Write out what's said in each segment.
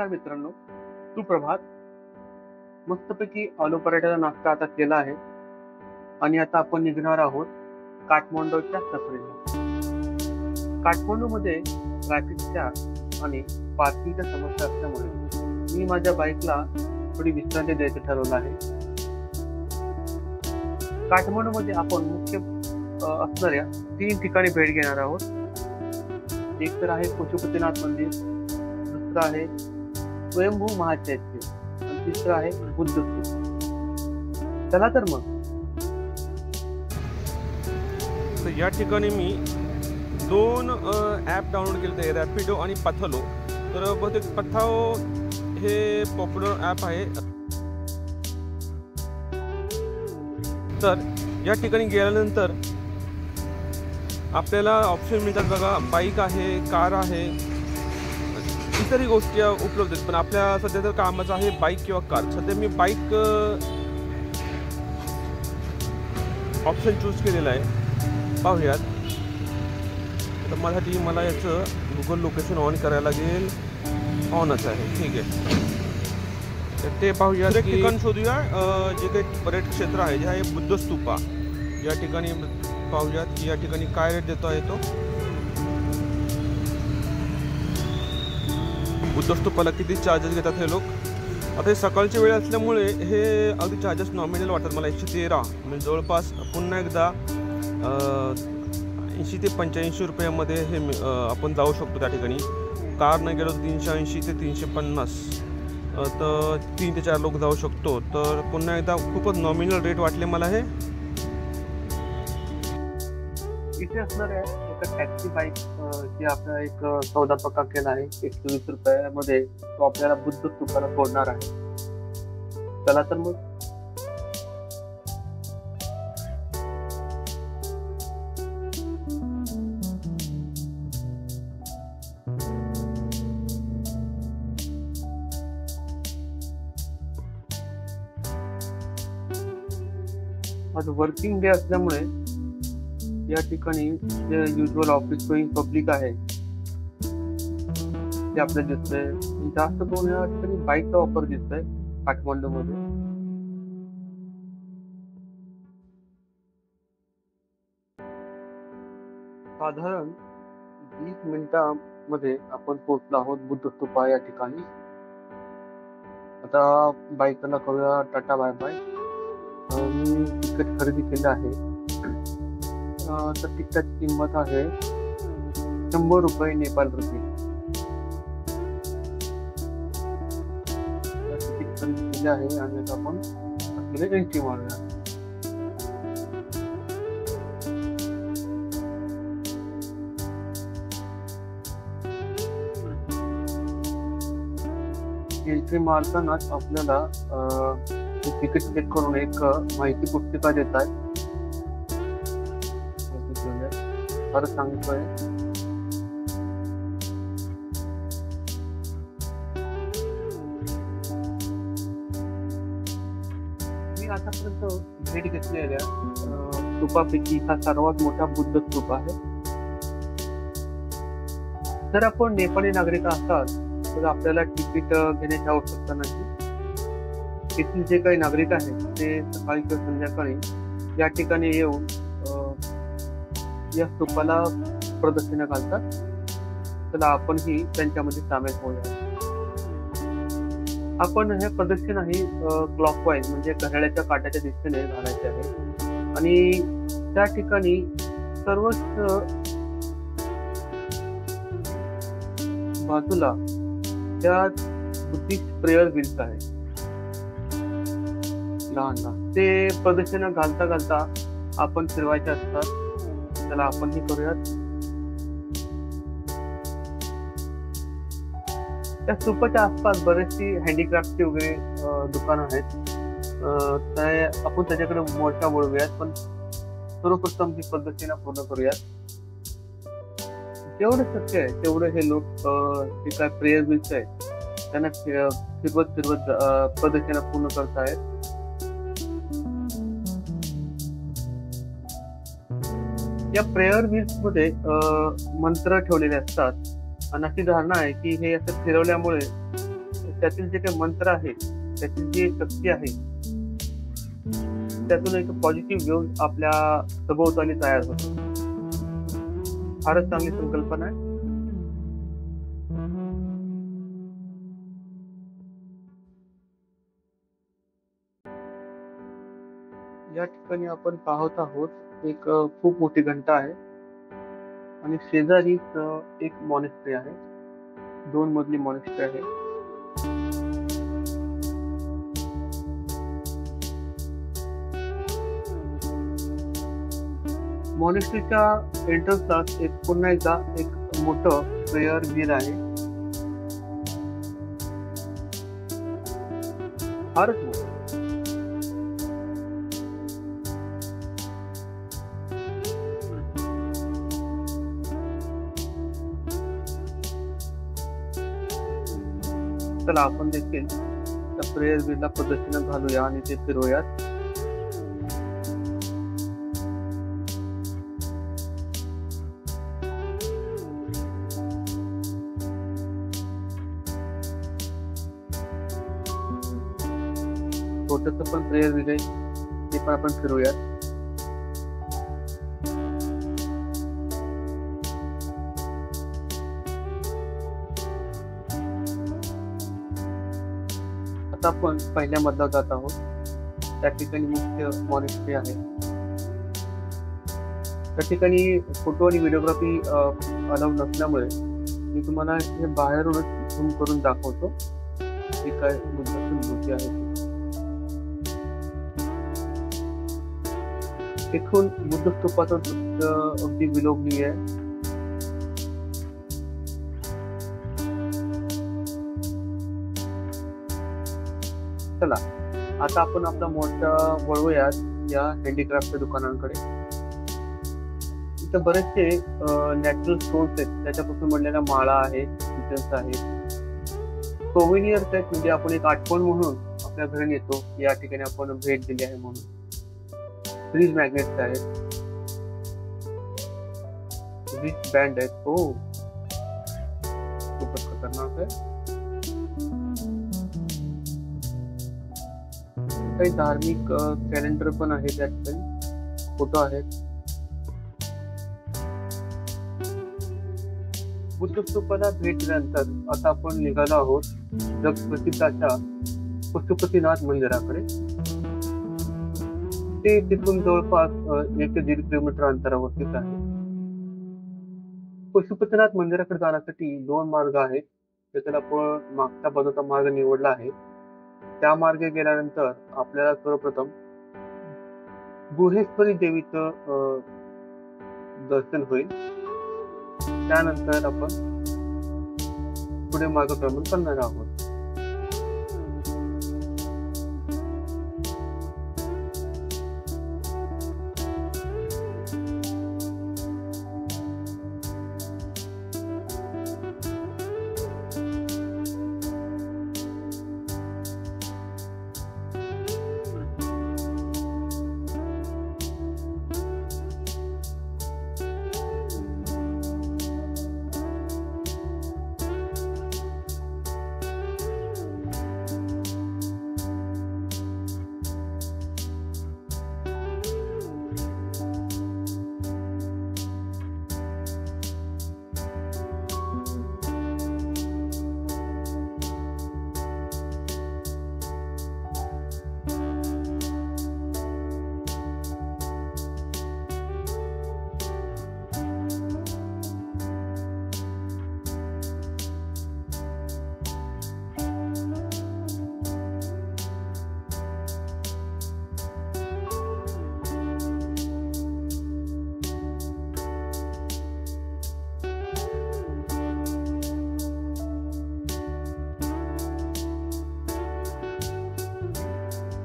नमस्कार मित्रांनो, सुप्रभात. मस्तपैकी आलू पराठ्याचा नाश्ता आता केला आहे आणि आता आपण निघणार आहोत काठमांडूच्या सफरीला. काठमांडूमध्ये ट्रॅफिकच्या आणि पार्किंगच्या समस्या असल्यामुळे मी माझ्या बाईकला थोडी विश्रांती द्यायचं ठरवलं आहे. काठमांडूमध्ये आपण मुख्य असणाऱ्या 3 ठिकाणी भेट घेणार आहोत. एक तर आहे पशुपतीनाथ मंदिर, दुसरं आहे स्वयंभू महाचैत्य आणि तिसरं आहे बुद्ध स्तूप. चला तर मग. तर या ठिकाणी मी 2 ॲप डाउनलोड केले होते, रॅपिडो आणि पथलो. तर बहुतेक पथाओ हे पॉप्युलर ॲप आहे. तर या ठिकाणी गेल्यानंतर आपल्याला ऑप्शन मिळतात बघा. बाईक आहे, कार आहे, इतरही गोष्टी उपलब्ध आहेत. पण आपल्या सध्या तर कामाचं आहे बाईक किंवा कार. सध्या मी बाईक ऑप्शन चूज केलेला आहे. पाहूयात. तर माझ्यासाठी मला याचं गुगल लोकेशन ऑन करायला लागेल. ऑनच आहे, ठीक आहे. तर ते पाहूया. एक ठिकाण शोधूया जे काही पर्यटन क्षेत्र आहे, जे आहे बुद्ध स्तूपा. या ठिकाणी पाहूयात की या ठिकाणी काय रेट देतो आहे तो. बुद्ध स्तूपाला किती चार्जेस घेतात हे लोक. आता हे सकाळची वेळ असल्यामुळे हे अगदी चार्जेस नॉमिनल वाटतात मला. 113 म्हणजे जवळपास पुन्हा एकदा 80 ते 85 रुपयामध्ये हे आपण जाऊ शकतो त्या ठिकाणी. कार नाही गेलो तर 380 ते 350, तर 3 ते 4 लोक जाऊ शकतो. तर पुन्हा एकदा खूपच नॉमिनल रेट वाटले मला हे. इथे असणाऱ्या एका टॅक्सी बाईक जी आपला एक सौदा पक्का केला आहे 120 रुपयामध्ये, तो आपल्याला बुद्ध स्तूपाला सोडणार आहे. चला तर मग. आज वर्किंग डे असल्यामुळे या ठिकाणी जे युजल ऑफिस गोईंग पब्लिक आहे ते आपल्याला दिसतंय. जास्त करून या ठिकाणी बाईकचा वापर दिसतोय काठमांडू मध्ये. साधारण 20 मिनिटांमध्ये आपण पोहोचलो आहोत बुद्ध स्तूपा या ठिकाणी. आता बाईकला करूया टाटा बाय बाय. मी तिकीट खरेदी केलं आहे. तर तिकीटाची किंमत आहे 100 रुपये नेपाळ रुपये. तिकीट खरेदी केले आहे आणि आपण आपल्याला एंट्री मारूया. एंट्री मारतानाच आपल्याला तिकीट चेक करून एक माहिती पुस्तिका देत आहे. खरं सांगतोय, मी आतापर्यंत भेट घेतलेल्या स्तूपापैकी हा सर्वात मोठा बुद्ध स्तूप आहे. जर आपण नेपाळी नागरिक असाल तर आपल्याला तिकीट घेण्याची आवश्यकता नाही. येथील जे काही नागरिक आहेत ते सकाळी किंवा संध्याकाळी या ठिकाणी येऊन या स्तूपाला प्रदक्षिणा घालतात. चला आपणही त्यांच्यामध्ये सामील होऊया. आपण हे प्रदक्षिणा ही क्लॉकवाईज म्हणजे घड्याळाच्या काट्याच्या दिशेने घालायचे आहे. आणि त्या ठिकाणी सर्वच बाजूला त्या बुद्धिस्ट प्रेयर व्हील्स आहे लहान लहान. ते प्रदक्षिणा घालता घालता आपण फिरवायचे असतात. चला आपण ही करूयात. त्या स्तूपाच्या आसपास बरेचशी हँडीक्राफ्टची वगैरे दुकानं आहेत. आपण त्याच्याकडे मोर्चा वळूयात. पण सर्वप्रथम ही प्रदक्षिणा पूर्ण करूयात. जेवढं शक्य आहे तेवढं हे लोक जे काय प्रेयर व्हील्स आहेत त्यांना फिरवत फिरवत प्रदक्षिणा पूर्ण करतायत. या प्रेयर व्हील्स मध्ये मंत्र ठेवलेले असतात आणि अशी धारणा आहे की हे असं फिरवल्यामुळे त्यातील जे काही मंत्र आहे, त्यातील जी शक्ती आहे, त्यातून एक पॉझिटिव्ह वेव्ह आपल्या सभोवताली तयार होतो. फारच चांगली संकल्पना आहे. या ठिकाणी आपण पाहत आहोत एक खूप मोठी घंटा आहे आणि शेजारीच एक मॉनेस्ट्री आहे. 2 मजली मॉनेस्ट्री आहे. मॉनेस्ट्रीच्या एंट्रन्सलाच पुन्हा एकदा एक मोठं प्रेयर व्हील आहे. फारच मोठं. चला आपण देखील त्या प्रेयर व्हीलला प्रदक्षिणा घालूया आणि ते फिरूयात. छोटस पण प्रेयर व्हील आहे, ते पण आपण फिरूयात. आता आपण पहिल्या मधला जात आहोत. त्या ठिकाणी मुख्य मॉनेस्ट्री आहे. त्या ठिकाणी फोटो आणि व्हिडिओग्राफी अलाउ नसल्यामुळे मी तुम्हाला हे बाहेरूनच झूम करून दाखवतो. ही काय बुद्धाची मूर्ती आहे. इथून बुद्ध स्तूपाचं दृश्य अगदी विलोभनीय आहे. चला आता आपण आपला मोर्चा वळवूयात या हँडीक्राफ्टच्या दुकानांकडे. इथं बरेचसे नॅचरल स्टोन्स आहेत, त्याच्यापासून बनलेल्या माळा आहेत, किचन्स आहेत, सोव्हिनियर्स आहेत. म्हणजे आपण एक आठवण म्हणून आपल्या घरी येतो, या ठिकाणी आपण भेट दिली आहे म्हणून. फ्रीज मॅग्नेट्स आहेत, रिच बँड आहेत. हो, खूपच खतरनाक आहे. काही धार्मिक कॅलेंडर पण आहे, त्या ठिकाणी फोटो आहेत. बुद्ध स्तूपाला भेट दिल्यानंतर आता आपण निघालो आहोत जगप्रसिद्धाच्या पशुपतीनाथ मंदिराकडे. ते तिथून जवळपास 1 ते 1.5 किलोमीटर अंतरावरतीच आहे. पशुपतीनाथ मंदिराकडे जाण्यासाठी 2 मार्ग आहेत. त्याच्याला आपण मागच्या बाजूचा मार्ग निवडला आहे. त्या मार्गे गेल्यानंतर आपल्याला सर्वप्रथम गुहेश्वरी देवीचं दर्शन होईल. त्यानंतर आपण पुढे मार्गक्रमण करणार आहोत.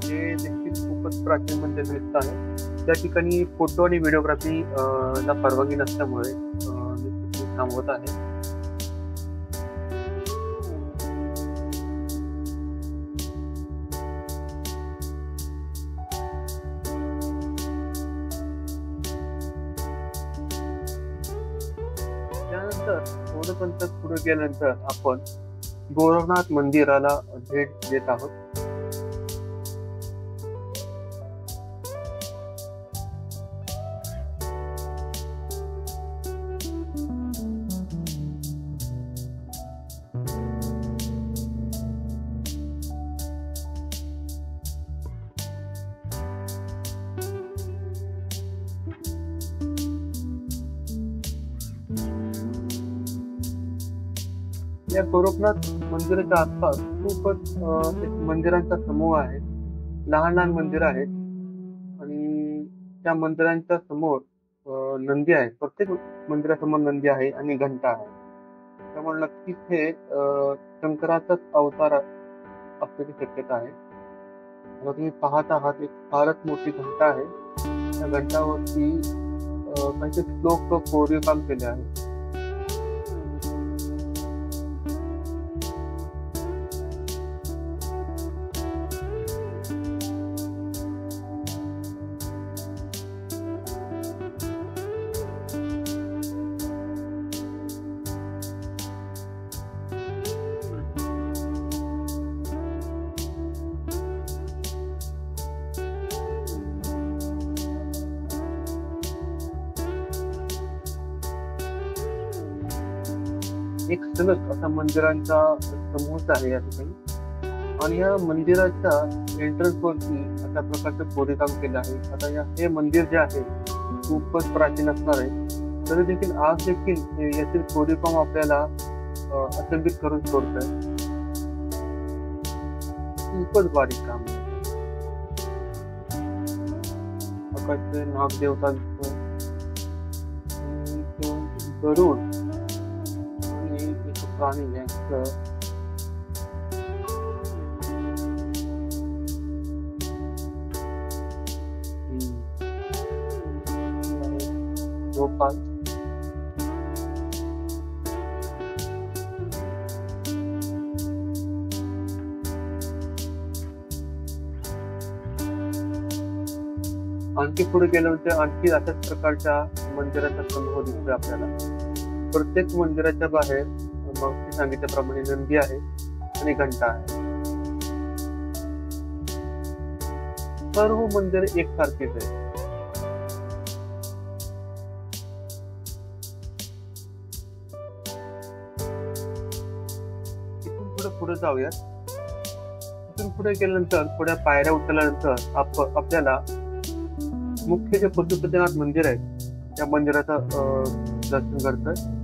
हे देखील खूपच प्राचीन मंदिर दिसत आहे. त्या ठिकाणी फोटो आणि व्हिडिओग्राफी ला परवानगी नसल्यामुळे मी थांबवत आहे. त्यानंतर थोडं अंतर पुढे गेल्यानंतर आपण गोरखनाथ मंदिराला भेट देत आहोत. या गोरखनाथ मंदिराच्या आसपास खूपच एक मंदिरांचा समूह आहे. लहान लहान मंदिर आहेत आणि त्या मंदिरांच्या समोर नंदी आहे. प्रत्येक मंदिरासमोर नंदी आहे आणि घंटा आहे. त्यामुळे नक्कीच हे शंकराचाच अवतार असण्याची शक्यता आहे. आता तुम्ही पाहत आहात, एक फारच मोठी घंटा आहे. त्या घंटावरती काहीतरी श्लोक कोरीव काम केले आहे. एक सलग असा मंदिरांचा समूहच आहे या ठिकाणी. आणि या मंदिराच्या एंट्रन्स वरती अशा प्रकारचं कोरीवकाम केलं आहे. आता हे मंदिर जे आहे खूपच प्राचीन असणार आहे, तरी देखील आज देखील यातील कोरीवकाम आपल्याला अचंबित करून सोडतंय. खूपच बारीक काम आहे. आकाशचे नागदेवता दिसतोय, गरुड आणि एक प्राणी यांचं गोपाल. आणखी पुढे गेल्यानंतर आणखी अशाच प्रकारच्या मंदिराचा समूह दिसतोय आपल्याला. प्रत्येक मंदिराच्या बाहेर मग सांगितल्याप्रमाणे नंदी आहे आणि घंटा आहे. सर्व मंदिर एकसारखीच आहे. इथून पुढे जाऊयात. इथून पुढे गेल्यानंतर थोड्या पायऱ्या उतरल्यानंतर आपल्याला मुख्य जे पशुपतीनाथ मंदिर आहे त्या मंदिराचं दर्शन करतोय.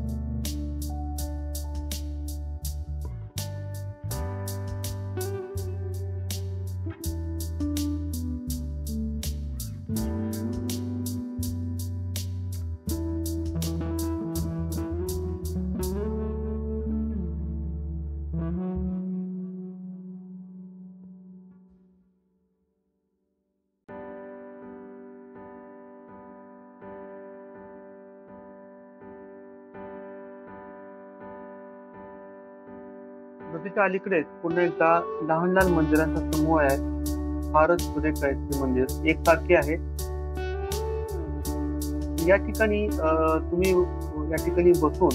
नदीच्या अलीकडेच पुन्हा एकदा लहान लहान मंदिरांचा समूह आहे. फारच सुरेख आहेत ते मंदिर, एकसारखे आहेत. या ठिकाणी तुम्ही या ठिकाणी बसून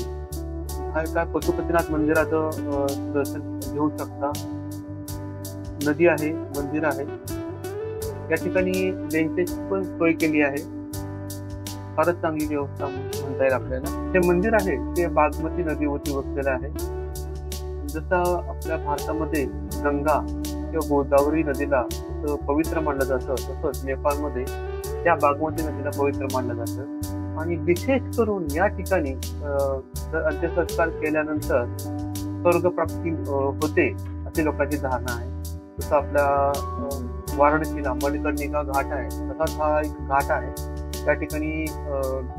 एका पशुपतीनाथ मंदिराचं दर्शन घेऊ शकता. नदी आहे, मंदिर आहे. या ठिकाणी बेंचेसची पण सोय केली आहे. फारच चांगली व्यवस्था म्हणता येईल आपल्याला. ते मंदिर आहे ते बागमती नदीवरती वसलेलं आहे. जसं आपल्या भारतामध्ये गंगा किंवा गोदावरी नदीला पवित्र मानलं जातं, तसंच नेपाळमध्ये त्या बागमती नदीला पवित्र मानलं जातं. आणि विशेष करून या ठिकाणी अंत्यसंस्कार केल्यानंतर स्वर्गप्राप्ती होते अशी लोकांची धारणा आहे. जसं आपल्या वाराणसीला मणिकर्णिका घाट आहे, तसाच हा एक घाट आहे. त्या ठिकाणी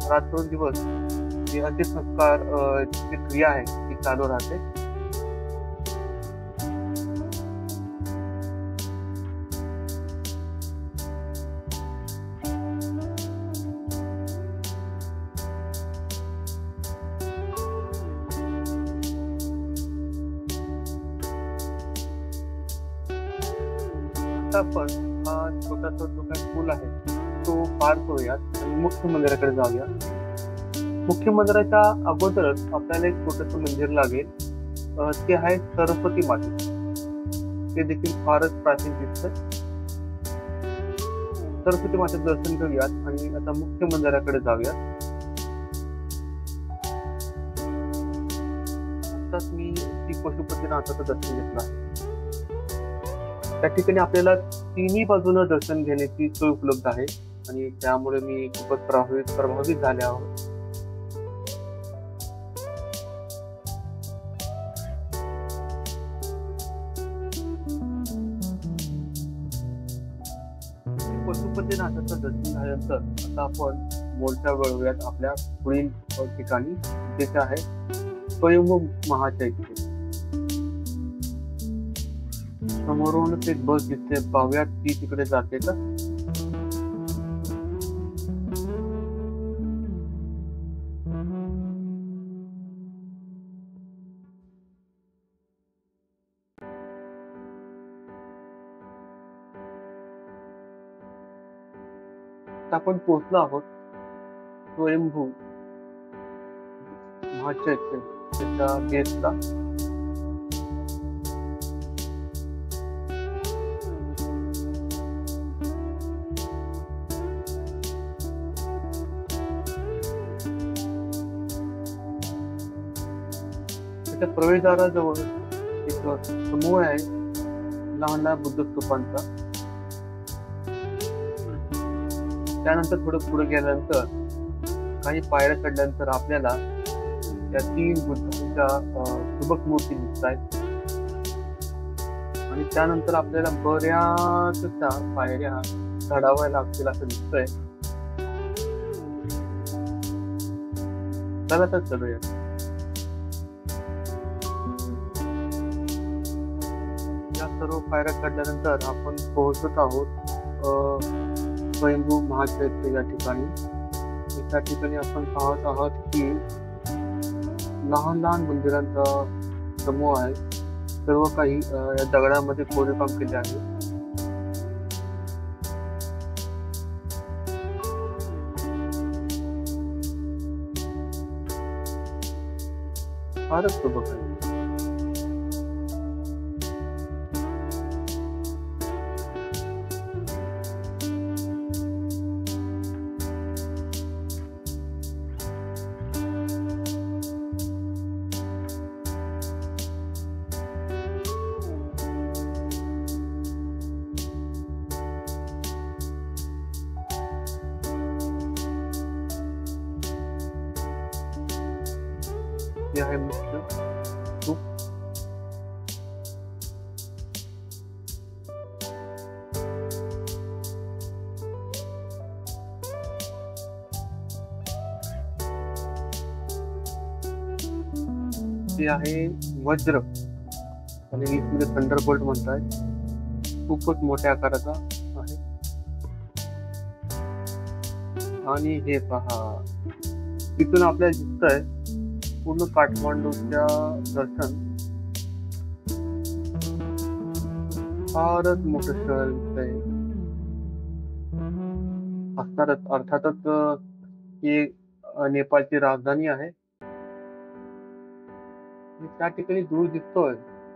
रात्रंदिवस जी अंत्यसंस्कार ची क्रिया आहे ती चालू राहते. आपण हा छोटासा जो काही पूल आहे तो पार करूयात आणि मुख्य मंदिराकडे जाऊया. मुख्य मंदिराच्या अगोदरच आपल्याला एक छोटस मंदिर लागेल. ते आहे सरस्वती माते. ते देखील फारच प्राचीन दिसतंय. सरस्वती मातेचं दर्शन घेऊयात आणि आता मुख्य मंदिराकडे जाऊयात. आताच मी श्री पशुपतीनाथाचं दर्शन घेतलं आहे. त्या ठिकाणी आपल्याला तिन्ही बाजूनं दर्शन घेण्याची सोय उपलब्ध आहे आणि त्यामुळे मी खूपच प्रभावित झाले आहोत. पशुपतीनाथाचं दर्शन झाल्यानंतर आता आपण मोर्चा वळवूयात आपल्या पुढील ठिकाणी, जिथे आहे स्वयंभू महाचैत्य. समोरूनच एक बस दिसते, पाहूयात ती तिकडे जाते का. आपण पोहोचलो आहोत स्वयंभू महाचैत्य त्याच्या गेटला. त्याच्या प्रवेशद्वाराजवळ एक समूह आहे लहान लहान बुद्ध स्तूपांचा. त्यानंतर थोडं पुढे गेल्यानंतर काही पायऱ्या चढल्यानंतर आपल्याला त्या 3 बुद्धांच्या सुबक मूर्ती दिसत आहेत आणि त्यानंतर आपल्याला बऱ्याचशा पायऱ्या चढाव्या लागतील असं दिसतंय. चला तर चढूया. या सर्व पायऱ्या चढल्यानंतर आपण पोहोचत आहोत स्वयंभू महाचैत्य या ठिकाणी. त्या ठिकाणी आपण पाहत आहोत की लहान लहान मंदिरांचा समूह आहे. सर्व काही या दगडामध्ये कोरीवकाम केले आहे. फारच सुबक आहे. हे आहे मुख्य स्तूप. ते आहे वज्र आणि इंग्लिशमध्ये थंडरबोल्ट म्हणतात. खूपच मोठ्या आकाराचा आहे. आणि हे पहा, तिथून आपल्याला दिसतंय पूर्ण काठमांडूच्या दर्शन. फारच मोठं शहर दिसतंय. असणारच अर्थातच ही नेपाळची राजधानी आहे. त्या ठिकाणी दूर दिसतोय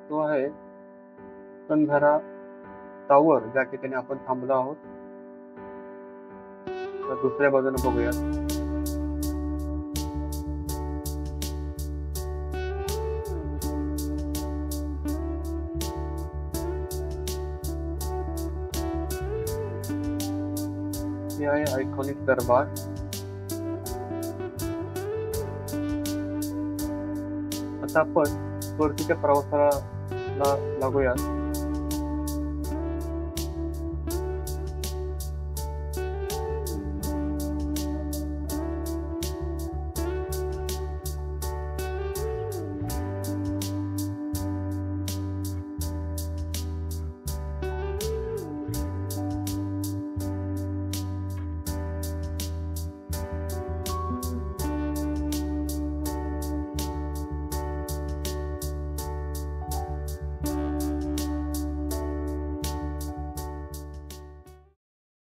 तो आहे कंधारा टावर, ज्या ठिकाणी आपण थांबलो आहोत. तर दुसऱ्या बाजूने बघूया. हे आहे आयकॉनिक दरबार. आता आपण परतीच्या प्रवासाला लागूया.